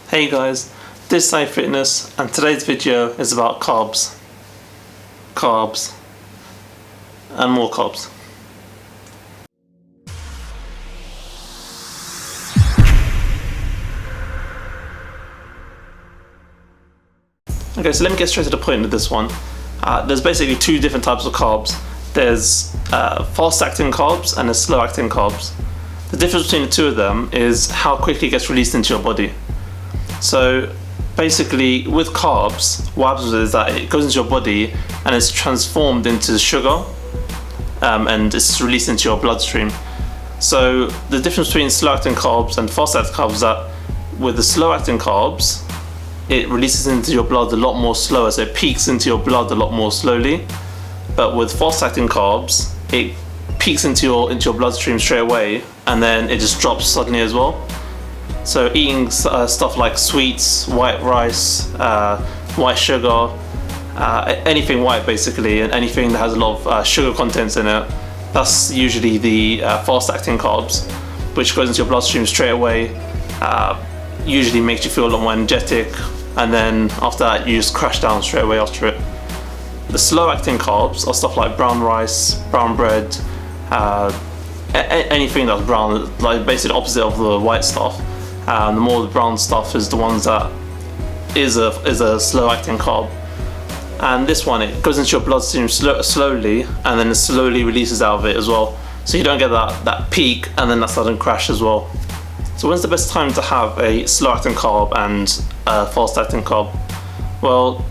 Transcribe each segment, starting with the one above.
Hey guys, this is Sci Fitness and today's video is about carbs, and more carbs. Okay, so let me get straight to the point with this one. There's basically two different types of carbs. There's fast-acting carbs and there's slow-acting carbs. The difference between the two of them is how quickly it gets released into your body. So basically with carbs, what happens is that it goes into your body and it's transformed into sugar and it's released into your bloodstream. So the difference between slow-acting carbs and fast-acting carbs is that with the slow-acting carbs, it releases into your blood a lot more slower, so it peaks into your blood a lot more slowly. But with fast-acting carbs, it peaks into your bloodstream straight away, and then it just drops suddenly as well. So eating stuff like sweets, white rice, white sugar, anything white basically, and anything that has a lot of sugar contents in it, that's usually the fast-acting carbs, which goes into your bloodstream straight away. Usually makes you feel a lot more energetic, and then after that you just crash down straight away after it. The slow-acting carbs are stuff like brown rice, brown bread, anything that's brown, like basically the opposite of the white stuff. The more the brown stuff is the ones that is a slow-acting carb. And this one, it goes into your bloodstream slowly, and then it slowly releases out of it as well. So you don't get that peak and then that sudden crash as well. So when's the best time to have a slow-acting carb and a fast-acting carb? Well,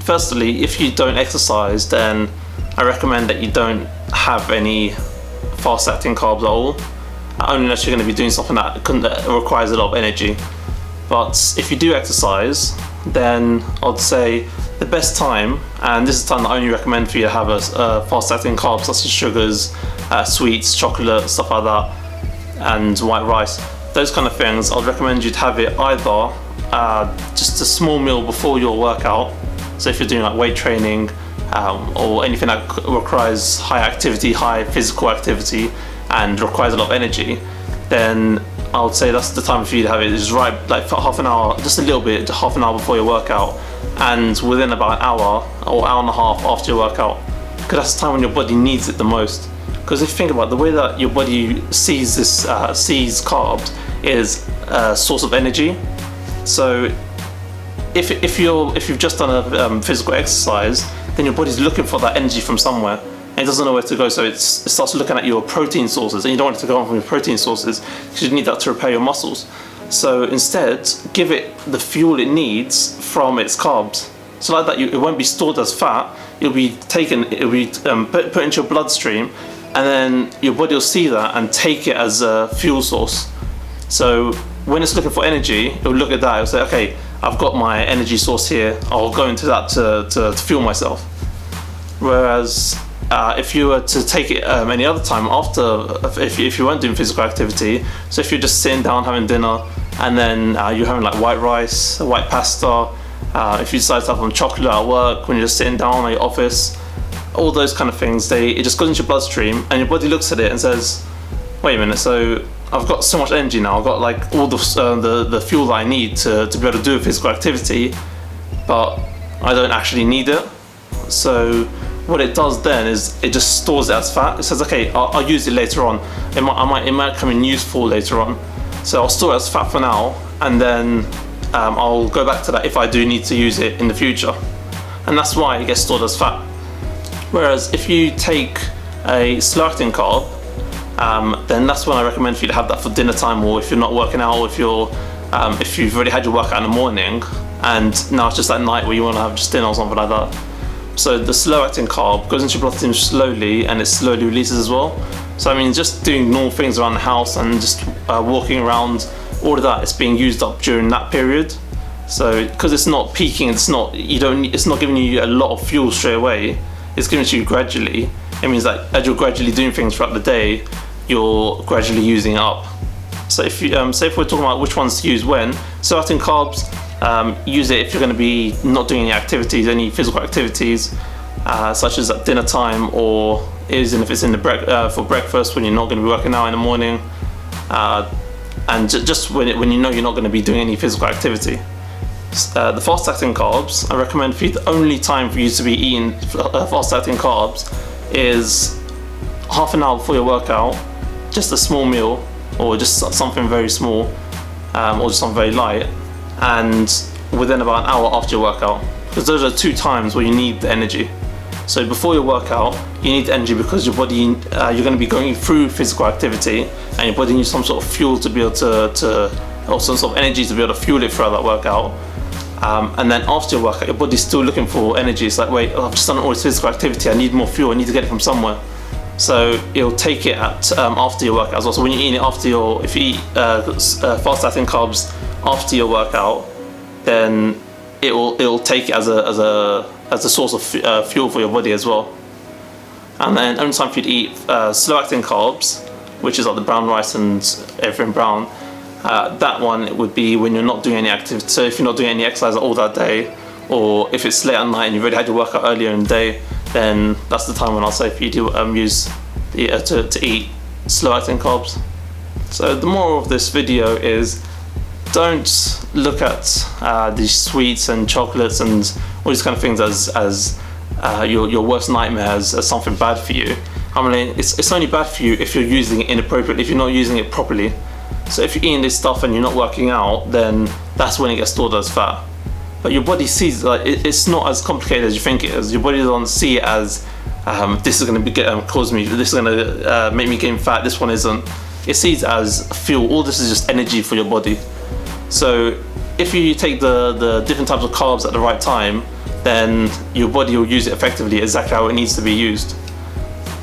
firstly, if you don't exercise, then I recommend that you don't have any fast-acting carbs at all, only unless you're going to be doing something that requires a lot of energy. But if you do exercise, then I'd say the best time, and this is the time that I only recommend for you to have a fast-acting carbs such as sugars, sweets, chocolate, stuff like that, and white rice. Those kind of things, I'd recommend you to have it either just a small meal before your workout. So if you're doing like weight training or anything that requires high activity, high physical activity, and requires a lot of energy, then I would say that's the time for you to have it. Just right, like for half an hour, just a little bit, half an hour before your workout, and within about an hour or hour and a half after your workout, because that's the time when your body needs it the most. Because if you think about it, the way that your body sees sees carbs is a source of energy. So if you've just done a physical exercise, then your body's looking for that energy from somewhere, and it doesn't know where to go. So it starts looking at your protein sources, and you don't want it to go on from your protein sources because you need that to repair your muscles. So instead, give it the fuel it needs from its carbs. So like that, it won't be stored as fat. It'll be put into your bloodstream, and then your body will see that and take it as a fuel source. So when it's looking for energy, it'll look at that, it'll say, okay, I've got my energy source here, I'll go into that to fuel myself. Whereas if you were to take it any other time after, if you weren't doing physical activity, so if you're just sitting down having dinner, and then you're having like white rice, white pasta, if you decide to have some chocolate at work when you're just sitting down at your office, all those kind of things, it just goes into your bloodstream, and your body looks at it and says, wait a minute, so I've got so much energy now, I've got like all the fuel that I need to be able to do a physical activity, but I don't actually need it. So what it does then is it just stores it as fat. It says, okay, I'll use it later on. It might come in useful later on. So I'll store it as fat for now, and then I'll go back to that if I do need to use it in the future. And that's why it gets stored as fat. Whereas if you take a slow-acting carb, then that's when I recommend for you to have that for dinner time, or if you're not working out, or if you've already had your workout in the morning and now it's just at night where you want to have just dinner or something like that. So the slow-acting carb goes into your bloodstream slowly, and it slowly releases as well. So I mean, just doing normal things around the house and just walking around, all of that is being used up during that period. So because it's not peaking, it's not giving you a lot of fuel straight away. It's giving it to you gradually. It means that as you're gradually doing things throughout the day, you're gradually using it up. So if you say if we're talking about which ones to use when, slow-acting carbs, use it if you're going to be not doing any activities, any physical activities, such as at dinner time, or even if it's for breakfast when you're not going to be working out in the morning. and just when you know you're not going to be doing any physical activity. The fast-acting carbs, I recommend for you, the only time for you to be eating fast-acting carbs is half an hour before your workout, just a small meal, or just something very small, or just something very light, and within about an hour after your workout, because those are 2 times where you need the energy. So before your workout, you need energy because your body, you're going to be going through physical activity, and your body needs some sort of fuel to be able to or some sort of energy to be able to fuel it throughout that workout. And then after your workout, your body's still looking for energy. It's like, wait, I've just done all this physical activity, I need more fuel, I need to get it from somewhere. So it'll take it at after your workout as well. So when you're eating it after if you eat fast-acting carbs after your workout, then it'll take it as a source of fuel for your body as well. And then only time for you to eat slow-acting carbs, which is like the brown rice and everything brown, that one it would be when you're not doing any activity. So if you're not doing any exercise all that day, or if it's late at night and you've already had your workout earlier in the day, then that's the time when I'll say for you to use to eat slow-acting carbs. So the moral of this video is, don't look at these sweets and chocolates and all these kind of things as your worst nightmare, as something bad for you. I mean, it's only bad for you if you're using it inappropriately, if you're not using it properly. So if you're eating this stuff and you're not working out, then that's when it gets stored as fat. But your body sees, like, it's not as complicated as you think it is. Your body doesn't see it as this is going to cause me, this is going to make me gain fat, this one isn't. It sees it as fuel. All this is just energy for your body. So if you take the different types of carbs at the right time, then your body will use it effectively, exactly how it needs to be used.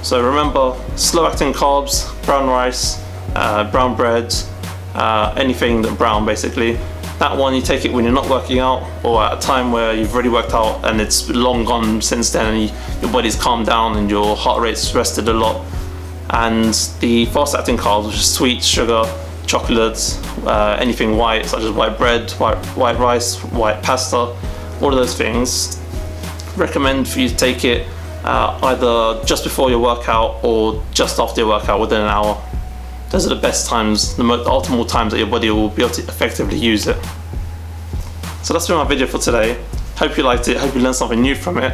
So remember, slow-acting carbs, brown rice, brown bread, anything that brown basically. That one you take it when you're not working out, or at a time where you've already worked out and it's long gone since then, and your body's calmed down and your heart rate's rested a lot. And the fast-acting carbs, which is sweet, sugar, chocolates, anything white, such as white bread, white rice, white pasta, all of those things, recommend for you to take it either just before your workout or just after your workout, within an hour. Those are the best times, the optimal times that your body will be able to effectively use it. So that's been my video for today. Hope you liked it, hope you learned something new from it,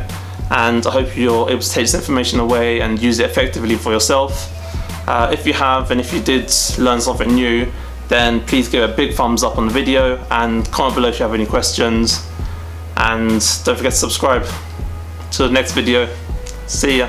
and I hope you're able to take this information away and use it effectively for yourself. If you have, and if you did learn something new, then please give a big thumbs up on the video and comment below if you have any questions, and don't forget to subscribe. Till the next video, see ya.